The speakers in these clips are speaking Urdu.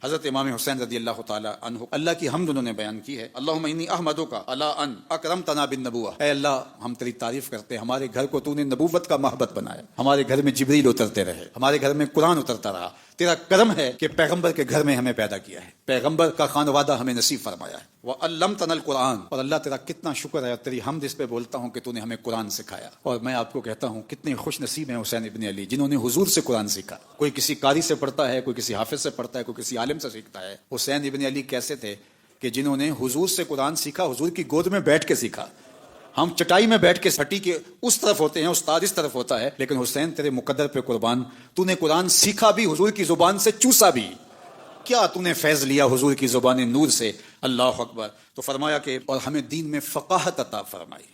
حضرت امام حسین رضی اللہ تعالی عنہ اللہ کی حمد انہوں نے بیان کی ہے، اللہم انی احمدک علی ان اکرمتنا بالنبوہ، اے اللہ ہم تیری تعریف کرتے ہیں، ہمارے گھر کو تو نے نبوت کا محبت بنایا، ہمارے گھر میں جبریل اترتے رہے، ہمارے گھر میں قرآن اترتا رہا، تیرا کرم ہے کہ پیغمبر کے گھر میں ہمیں پیدا کیا ہے، پیغمبر کا خانوادہ ہمیں نصیب فرمایا ہے، وعلمتنا القرآن، اور اللہ تیرا کتنا شکر ہے، تیری حمد اس پہ بولتا ہوں کہ تو نے ہمیں قرآن سکھایا۔ اور میں آپ کو کہتا ہوں کتنے خوش نصیب ہیں حسین ابن علی جنہوں نے حضور سے قرآن سیکھا۔ کوئی کسی قاری سے پڑھتا ہے، کوئی کسی حافظ سے پڑھتا ہے، کوئی کسی عالم سے سیکھتا ہے، حسین ابن علی کیسے تھے کہ جنہوں نے حضور سے قرآن سیکھا، حضور کی گود میں بیٹھ کے سیکھا۔ ہم چٹائی میں بیٹھ کے پھٹی کے اس طرف ہوتے ہیں، استاد اس طرف ہوتا ہے، لیکن حسین تیرے مقدر پہ قربان، تو نے قرآن سیکھا بھی، حضور کی زبان سے چوسا بھی، کیا تو نے فیض لیا حضور کی زبان نور سے، اللہ اکبر۔ تو فرمایا کہ اور ہمیں دین میں فقاہت عطا فرمائی۔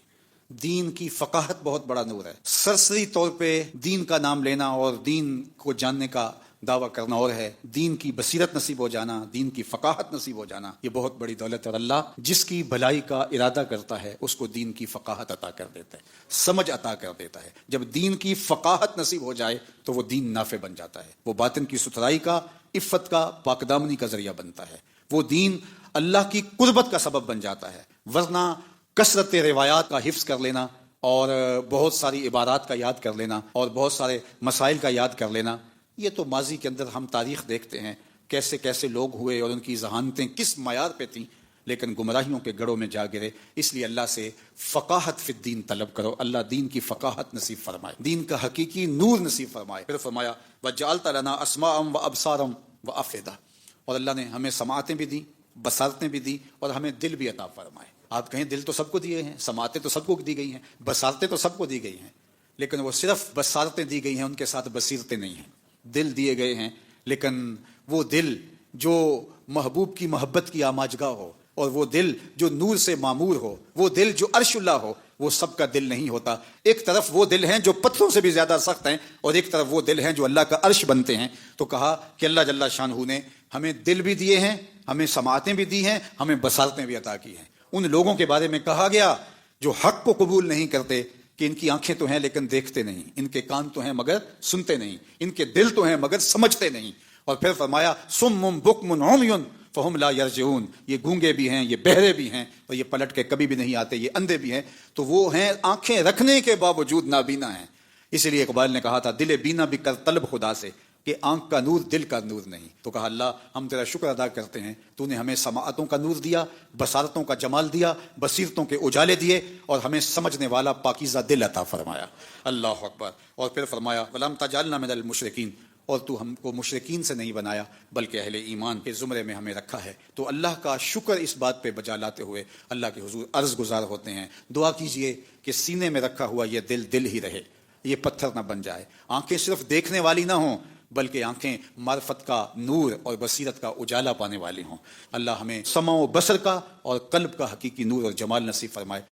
دین کی فقاہت بہت بڑا نور ہے۔ سرسری طور پہ دین کا نام لینا اور دین کو جاننے کا دعویٰ کرنا اور ہے، دین کی بصیرت نصیب ہو جانا، دین کی فقاہت نصیب ہو جانا، یہ بہت بڑی دولت ہے، اور اللہ جس کی بھلائی کا ارادہ کرتا ہے اس کو دین کی فقاہت عطا کر دیتا ہے، سمجھ عطا کر دیتا ہے۔ جب دین کی فقاہت نصیب ہو جائے تو وہ دین نافع بن جاتا ہے، وہ باطن کی ستھرائی کا، عفت کا، پاکدامنی کا ذریعہ بنتا ہے، وہ دین اللہ کی قربت کا سبب بن جاتا ہے۔ ورنہ کثرت روایات کا حفظ کر لینا اور بہت ساری عبارات کا یاد کر لینا اور بہت سارے مسائل کا یاد کر لینا، یہ تو ماضی کے اندر ہم تاریخ دیکھتے ہیں کیسے کیسے لوگ ہوئے اور ان کی ذہانتیں کس معیار پہ تھیں، لیکن گمراہیوں کے گڑھوں میں جا گرے۔ اس لیے اللہ سے فقاہت فی الدین طلب کرو، اللہ دین کی فقاہت نصیب فرمائے، دین کا حقیقی نور نصیب فرمائے۔ پھر فرمایا وَجَعَلْتَ لَنَا أَسْمَاعًا وَأَبْصَارًا وَأَفْئِدَةً، اور اللہ نے ہمیں سماعتیں بھی دیں، بصارتیں بھی دیں، اور ہمیں دل بھی عطا فرمائے۔ آپ کہیں دل تو سب کو دیے ہیں، سماعتیں تو سب کو دی گئی ہیں، بصارتیں تو سب کو دی گئی ہیں، لیکن وہ صرف بصارتیں دی گئی ہیں، ان کے ساتھ بصیرتیں نہیں ہیں۔ دل دیے گئے ہیں، لیکن وہ دل جو محبوب کی محبت کی آماجگاہ ہو، اور وہ دل جو نور سے معمور ہو، وہ دل جو عرش اللہ ہو، وہ سب کا دل نہیں ہوتا۔ ایک طرف وہ دل ہیں جو پتھروں سے بھی زیادہ سخت ہیں، اور ایک طرف وہ دل ہیں جو اللہ کا عرش بنتے ہیں۔ تو کہا کہ اللہ جل شانہ نے ہمیں دل بھی دیے ہیں، ہمیں سماعتیں بھی دی ہیں، ہمیں بصارتیں بھی عطا کی ہیں۔ ان لوگوں کے بارے میں کہا گیا جو حق کو قبول نہیں کرتے کہ ان کی آنکھیں تو ہیں لیکن دیکھتے نہیں، ان کے کان تو ہیں مگر سنتے نہیں، ان کے دل تو ہیں مگر سمجھتے نہیں۔ اور پھر فرمایا صم بکم عمی فہم لا یرجعون، یہ گونگے بھی ہیں، یہ بہرے بھی ہیں، اور یہ پلٹ کے کبھی بھی نہیں آتے، یہ اندھے بھی ہیں، تو وہ ہیں آنکھیں رکھنے کے باوجود نابینا ہیں۔ اس لیے اقبال نے کہا تھا دل بینا بھی کر طلب خدا سے، کہ آنکھ کا نور دل کا نور نہیں۔ تو کہا اللہ ہم تیرا شکر ادا کرتے ہیں، تو نے ہمیں سماعتوں کا نور دیا، بصارتوں کا جمال دیا، بصیرتوں کے اجالے دیے، اور ہمیں سمجھنے والا پاکیزہ دل عطا فرمایا، اللہ اکبر۔ اور پھر فرمایا وَلَمْ تَجْعَلْنَا مِنَ الْمُشْرِكِينَ، اور تو ہم کو مشرکین سے نہیں بنایا بلکہ اہل ایمان کے زمرے میں ہمیں رکھا ہے۔ تو اللہ کا شکر اس بات پہ بجا لاتے ہوئے اللہ کے حضور عرض گزار ہوتے ہیں، دعا کیجئے کہ سینے میں رکھا ہوا یہ دل دل ہی رہے، یہ پتھر نہ بن جائے، آنکھیں صرف دیکھنے والی نہ ہوں بلکہ آنکھیں معرفت کا نور اور بصیرت کا اجالا پانے والی ہوں۔ اللہ ہمیں سمع و بصر کا اور قلب کا حقیقی نور اور جمال نصیب فرمائے۔